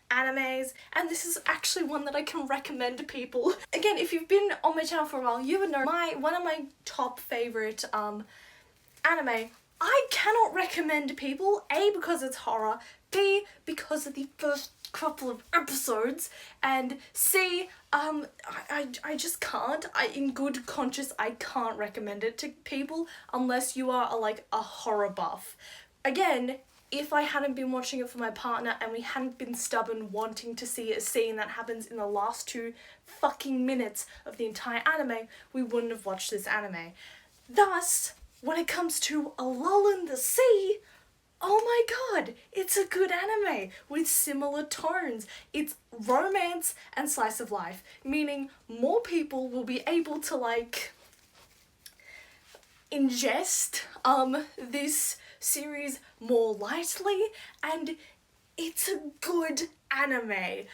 animes, and this is actually one that I can recommend to people. Again, if you've been on my channel for a while, you would know one of my top favourite anime I cannot recommend to people, A, because it's horror, B, because of the first couple of episodes, and C, I just can't. In good conscience, I can't recommend it to people unless you are a horror buff. Again, if I hadn't been watching it for my partner and we hadn't been stubborn wanting to see a scene that happens in the last 2 fucking minutes of the entire anime, we wouldn't have watched this anime. Thus, when it comes to A Lull in the Sea, oh my god, it's a good anime with similar tones. It's romance and slice of life, meaning more people will be able to ingest this series more lightly, and it's a good anime.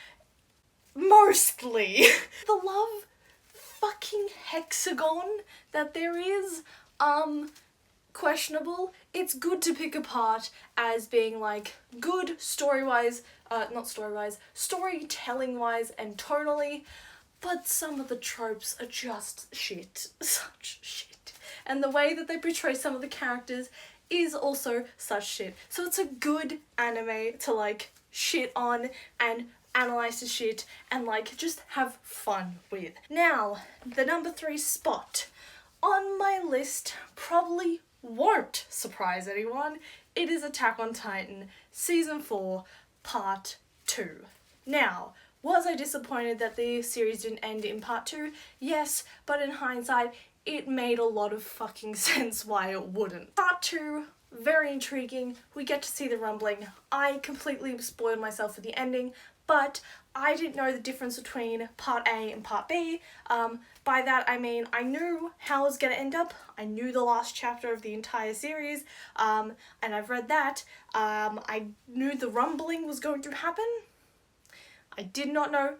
Mostly. The love fucking hexagon that there is, questionable. It's good to pick apart as being like good story-wise, not story-wise, storytelling-wise and tonally, but some of the tropes are just shit. Such shit. And the way that they portray some of the characters is also such shit. So it's a good anime to like shit on and analyze the shit and like just have fun with. Now, the number 3 spot on my list probably won't surprise anyone. It is Attack on Titan Season 4 Part 2. Now, was I disappointed that the series didn't end in Part 2? Yes, but in hindsight, it made a lot of fucking sense why it wouldn't. Part 2, very intriguing. We get to see the rumbling. I completely spoiled myself for the ending, but I didn't know the difference between Part A and Part B. By that I mean I knew how it was going to end up. I knew the last chapter of the entire series, and I've read that. I knew the rumbling was going to happen. I did not know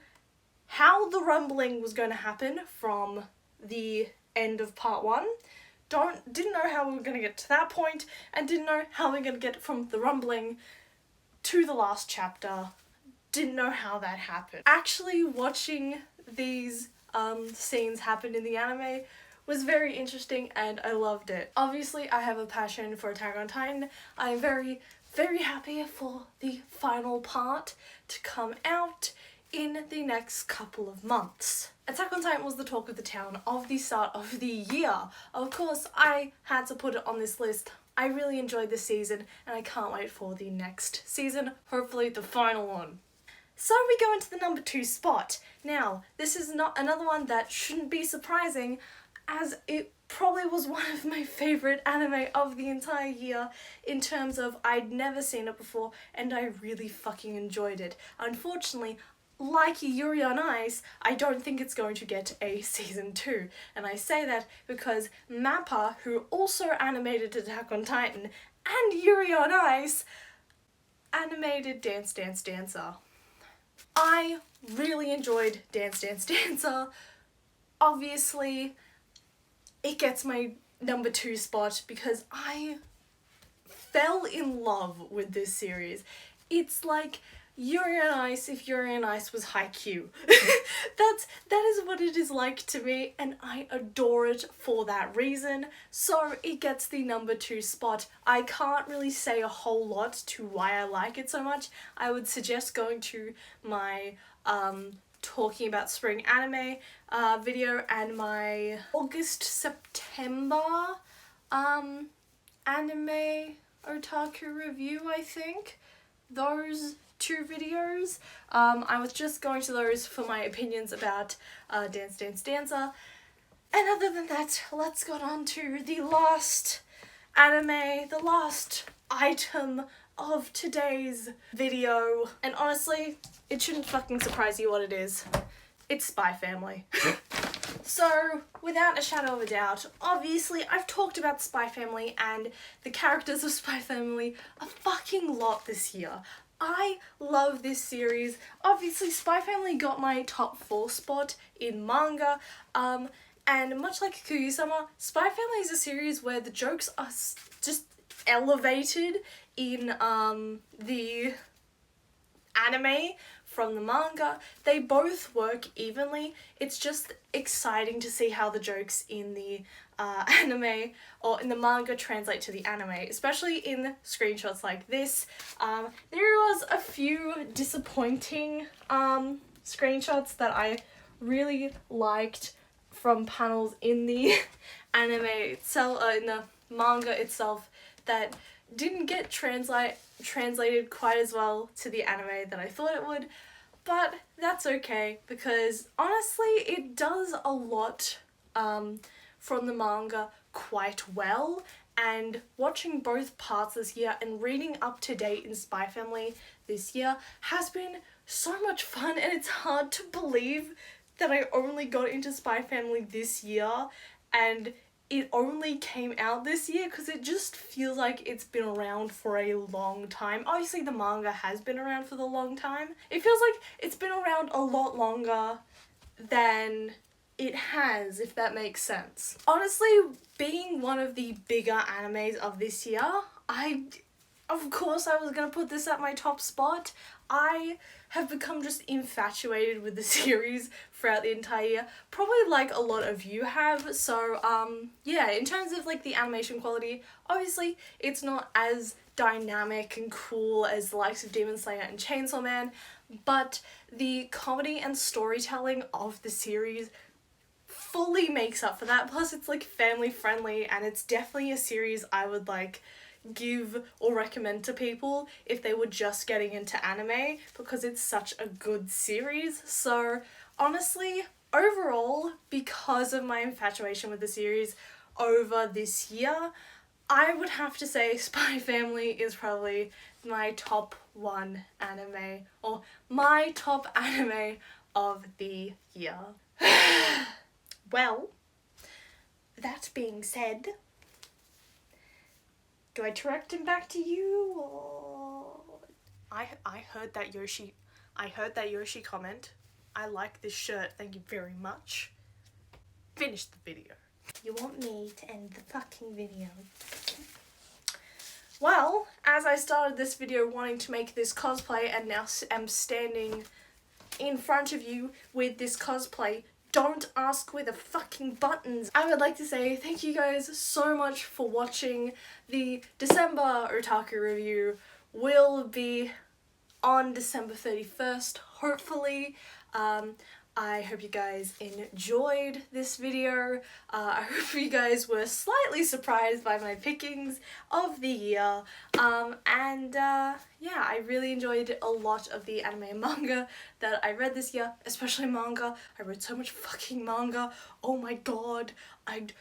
how the rumbling was going to happen from the end of Part 1. Didn't know how we were going to get to that point, and didn't know how we were going to get from the rumbling to the last chapter. Didn't know how that happened. Actually watching these scenes happen in the anime was very interesting and I loved it. Obviously I have a passion for Attack on Titan. I'm very, very happy for the final part to come out in the next couple of months. Attack on Titan was the talk of the town of the start of the year. Of course, I had to put it on this list. I really enjoyed this season and I can't wait for the next season, hopefully the final one. So we go into the number 2 spot. Now, this is not another one that shouldn't be surprising, as it probably was one of my favourite anime of the entire year in terms of I'd never seen it before and I really fucking enjoyed it. Unfortunately, like Yuri on Ice, I don't think it's going to get a season 2. And I say that because Mappa, who also animated Attack on Titan and Yuri on Ice, animated Dance Dance Dancer. I really enjoyed Dance Dance Dancer. Obviously, it gets my number 2 spot because I fell in love with this series. It's like Yuri on Ice if Yuri on Ice was Haikyuu. That is what it is like to me, and I adore it for that reason. So it gets the number 2 spot. I can't really say a whole lot to why I like it so much. I would suggest going to my talking about spring anime video and my August-September anime otaku review, I think. Those 2 videos. I was just going to those for my opinions about Dance Dance Dancer. And other than that, let's go on to the last anime, the last item of today's video. And honestly, it shouldn't fucking surprise you what it is. It's Spy Family. So, without a shadow of a doubt, obviously I've talked about Spy Family and the characters of Spy Family a fucking lot this year. I love this series. Obviously, Spy Family got my top 4 spot in manga, and much like Kuyu-sama, Spy Family is a series where the jokes are just elevated in the anime from the manga. They both work evenly. It's just exciting to see how the jokes in the anime or in the manga translate to the anime, especially in screenshots like this. There was a few disappointing screenshots that I really liked from panels in the anime itself, in the manga itself, that didn't get translated quite as well to the anime that I thought it would, but that's okay because honestly it does a lot from the manga quite well, and watching both parts this year and reading up to date in Spy Family this year has been so much fun, and it's hard to believe that I only got into Spy Family this year and it only came out this year, because it just feels like it's been around for a long time. Obviously the manga has been around for the long time. It feels like it's been around a lot longer than it has, if that makes sense. Honestly, being one of the bigger animes of this year, of course I was gonna put this at my top spot. I have become just infatuated with the series throughout the entire year, probably like a lot of you have. So yeah, in terms of like the animation quality, obviously it's not as dynamic and cool as the likes of Demon Slayer and Chainsaw Man, but the comedy and storytelling of the series fully makes up for that. Plus it's like family friendly, and it's definitely a series I would like give or recommend to people if they were just getting into anime, because it's such a good series. So honestly, overall, because of my infatuation with the series over this year, I would have to say Spy Family is probably my top 1 anime, or my top anime of the year. Well, that being said, do I direct him back to you, or... I heard that Yoshi comment. I like this shirt, thank you very much. Finish the video. You want me to end the fucking video? Well, as I started this video wanting to make this cosplay, and now am standing in front of you with this cosplay, don't ask where the fucking buttons. I would like to say thank you guys so much for watching. The December Otaku review will be on December 31st, hopefully. I hope you guys enjoyed this video. I hope you guys were slightly surprised by my pickings of the year. Yeah, I really enjoyed a lot of the anime and manga that I read this year, especially manga. I read so much fucking manga. Oh my god. And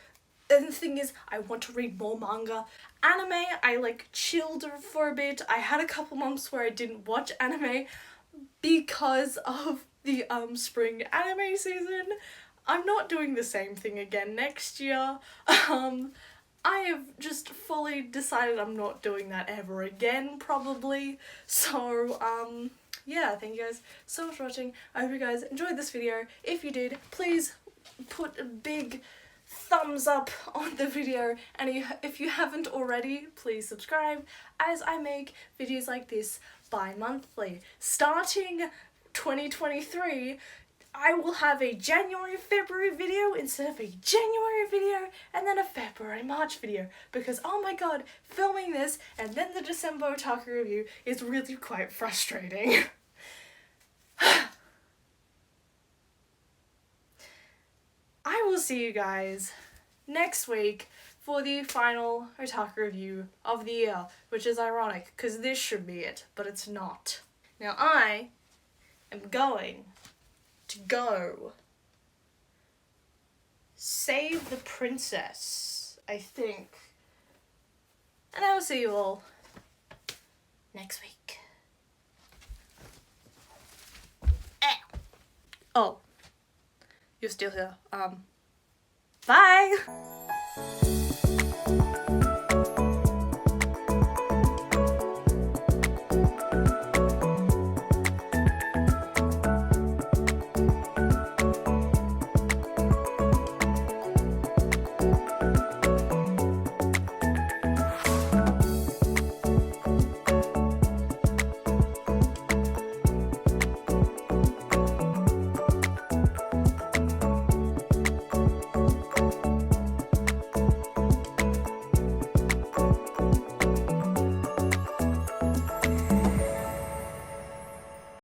the thing is, I want to read more manga. Anime, I like chilled for a bit. I had a couple months where I didn't watch anime because of the spring anime season. I'm not doing the same thing again next year. I have just fully decided I'm not doing that ever again, probably. So, yeah, thank you guys so much for watching. I hope you guys enjoyed this video. If you did, please put a big thumbs up on the video, and if you haven't already, please subscribe, as I make videos like this bi-monthly. Starting 2023, I will have a January-February video instead of a January video and then a February-March video, because oh my god, filming this and then the December Otaku review is really quite frustrating. I will see you guys next week for the final Otaku review of the year, which is ironic because this should be it, but it's not. Now I am going to go save the princess, I think. And I will see you all next week. Oh, you're still here. Bye!